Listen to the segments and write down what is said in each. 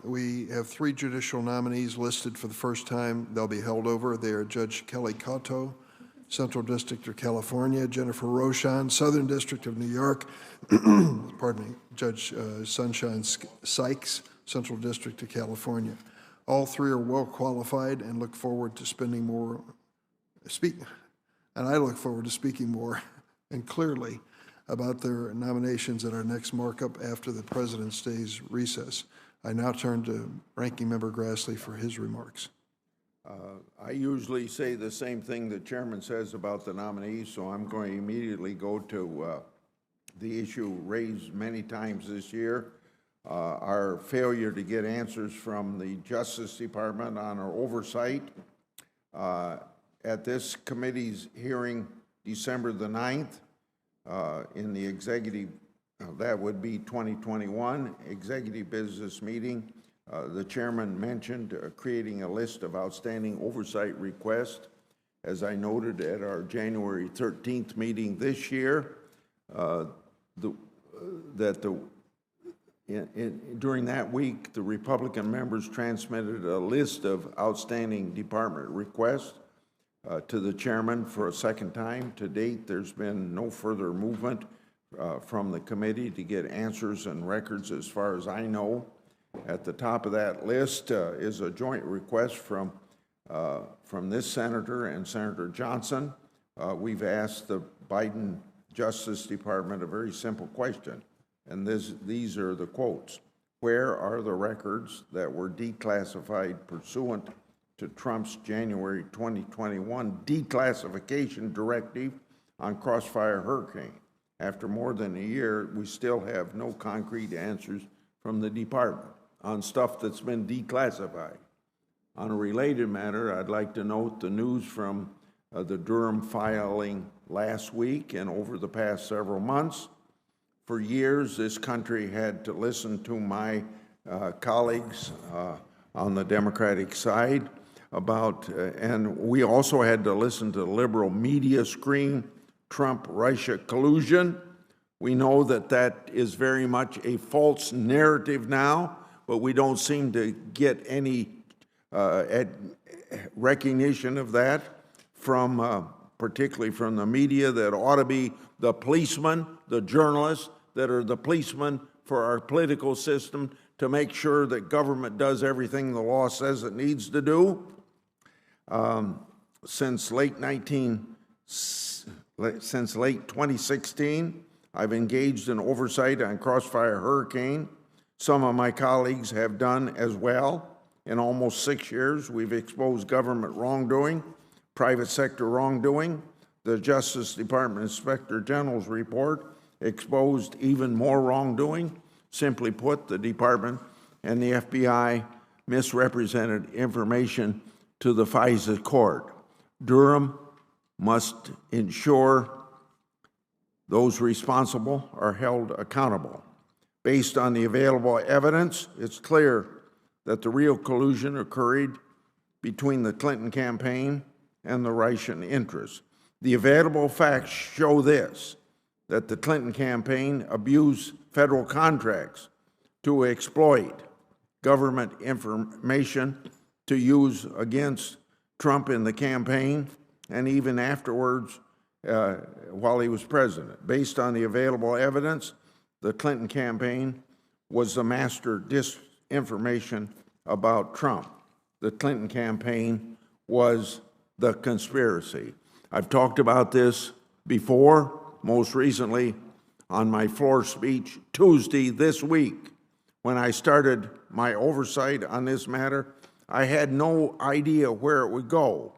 we have 3 judicial nominees listed for the first time. They'll be held over. They are Judge Kelly Cotto, Central District of California; Jennifer Rochon, Southern District of New York; pardon me, Judge Sunshine Sykes, Central District of California. All 3 are well qualified and look forward to spending more, I look forward to speaking more and clearly about their nominations at our next markup after the President's Day's recess. I now turn to Ranking Member Grassley for his remarks. I usually say the same thing the chairman says about the nominees, so I'm going to immediately go to the issue raised many times this year, our failure to get answers from the Justice Department on our oversight. At this committee's hearing December the 9th, in the executive, that would be 2021, executive business meeting, the chairman mentioned creating a list of outstanding oversight requests. As I noted at our January 13th meeting this year, during that week, the Republican members transmitted a list of outstanding department requests to the chairman for a second time. To date, there's been no further movement from the committee to get answers and records as far as I know. At the top of that list is a joint request from this senator and Senator Johnson. We've asked the Biden Justice Department a very simple question, and these are the quotes. Where are the records that were declassified pursuant to Trump's January 2021 declassification directive on Crossfire Hurricane? After more than a year, we still have no concrete answers from the department on stuff that's been declassified. On a related matter, I'd like to note the news from the Durham filing last week and over the past several months. For years, this country had to listen to my colleagues on the Democratic side about, and we also had to listen to the liberal media scream Trump-Russia collusion. We know that that is very much a false narrative now, but we don't seem to get any recognition of that from, particularly from the media, that ought to be the policemen, the journalists that are the policemen for our political system to make sure that government does everything the law says it needs to do. Since late 2016, I've engaged in oversight on Crossfire Hurricane. Some of my colleagues have done as well. In almost 6 years, we've exposed government wrongdoing, private sector wrongdoing. The Justice Department Inspector General's report exposed even more wrongdoing. Simply put, the department and the FBI misrepresented information to the FISA court. Durham must ensure those responsible are held accountable. Based on the available evidence, it's clear that the real collusion occurred between the Clinton campaign and the Russian interests. The available facts show this, that the Clinton campaign abused federal contracts to exploit government information to use against Trump in the campaign and even afterwards while he was president. Based on the available evidence, the Clinton campaign was the master disinformation about Trump. The Clinton campaign was the conspiracy. I've talked about this before, most recently on my floor speech Tuesday this week. When I started my oversight on this matter, I had no idea where it would go.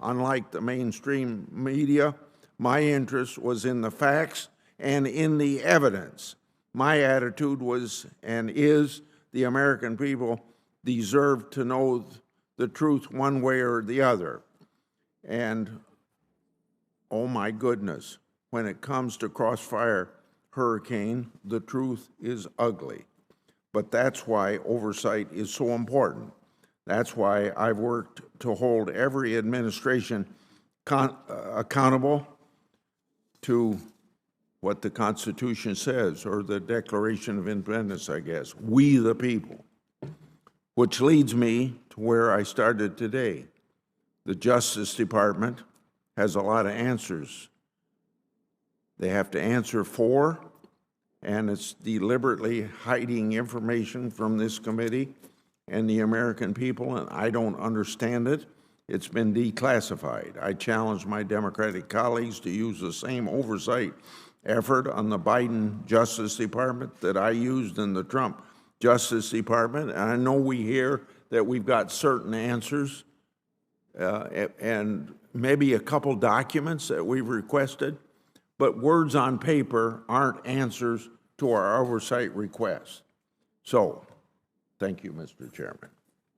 Unlike the mainstream media, my interest was in the facts and in the evidence. My attitude was and is the American people deserve to know the truth one way or the other. And oh my goodness, when it comes to Crossfire Hurricane, the truth is ugly. But that's why oversight is so important. That's why I've worked to hold every administration accountable to what the Constitution says, or the Declaration of Independence, I guess. We the people. which leads me to where I started today. The Justice Department has a lot of answers they have to answer for, and it's deliberately hiding information from this committee and the American people, and I don't understand it. It's been declassified. I challenge my Democratic colleagues to use the same oversight effort on the Biden Justice Department that I used in the Trump Justice Department. And I know we hear that we've got certain answers and maybe a couple documents that we've requested, but words on paper aren't answers to our oversight requests. So, thank you, Mr. Chairman.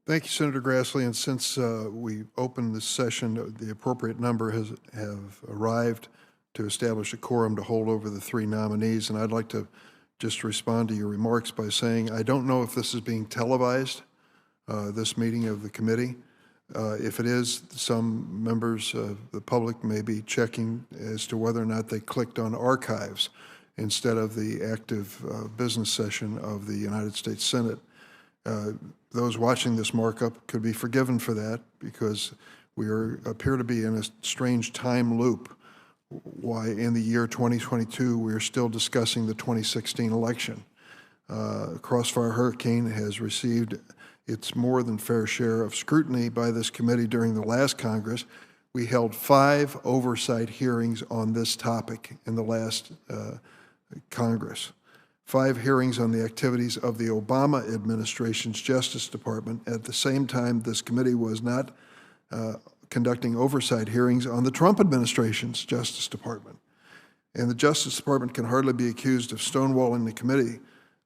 Thank you, Senator Grassley. And since we opened this session, the appropriate number have arrived to establish a quorum to hold over the three nominees. And I'd like to just respond to your remarks by saying I don't know if this is being televised, this meeting of the committee. If it is, some members of the public may be checking as to whether or not they clicked on archives instead of the active business session of the United States Senate. Those watching this markup could be forgiven for that because we appear to be in a strange time loop. Why in the year 2022 we are still discussing the 2016 election. Crossfire Hurricane has received its more than fair share of scrutiny by this committee during the last Congress. We held 5 oversight hearings on this topic in the last Congress. 5 hearings on the activities of the Obama administration's Justice Department. At the same time, this committee was not conducting oversight hearings on the Trump administration's Justice Department. And the Justice Department can hardly be accused of stonewalling the committee.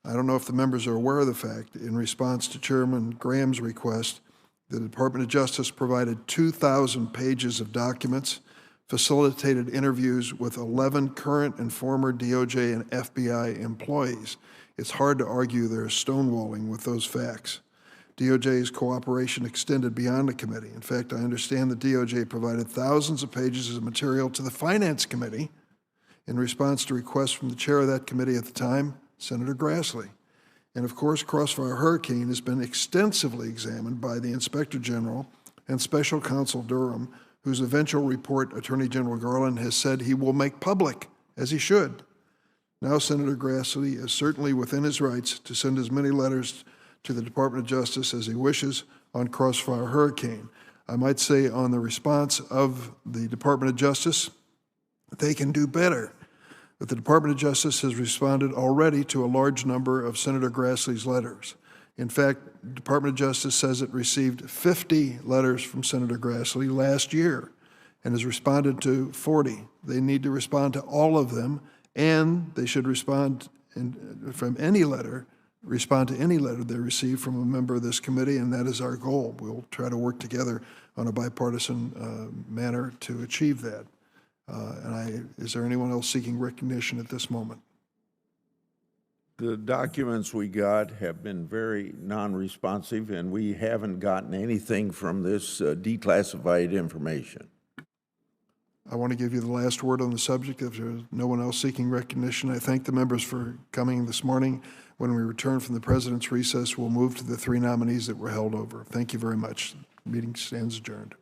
I don't know if the members are aware of the fact, in response to Chairman Graham's request, the Department of Justice provided 2,000 pages of documents, facilitated interviews with 11 current and former DOJ and FBI employees. It's hard to argue there's stonewalling with those facts. DOJ's cooperation extended beyond the committee. In fact, I understand the DOJ provided thousands of pages of material to the Finance Committee in response to requests from the chair of that committee at the time, Senator Grassley. And of course, Crossfire Hurricane has been extensively examined by the Inspector General and Special Counsel Durham, whose eventual report Attorney General Garland has said he will make public, as he should. Now, Senator Grassley is certainly within his rights to send as many letters to the Department of Justice as he wishes on Crossfire Hurricane. I might say on the response of the Department of Justice, they can do better. But the Department of Justice has responded already to a large number of Senator Grassley's letters. In fact, the Department of Justice says it received 50 letters from Senator Grassley last year and has responded to 40. They need to respond to all of them, and they should respond to any letter they receive from a member of this committee, and that is our goal. We'll try to work together on a bipartisan manner to achieve that. Is there anyone else seeking recognition at this moment? The documents we got have been very non-responsive, and we haven't gotten anything from this declassified information. I want to give you the last word on the subject. If there's no one else seeking recognition, I thank the members for coming this morning. When we return from the President's recess, we'll move to the 3 nominees that were held over. Thank you very much. The meeting stands adjourned.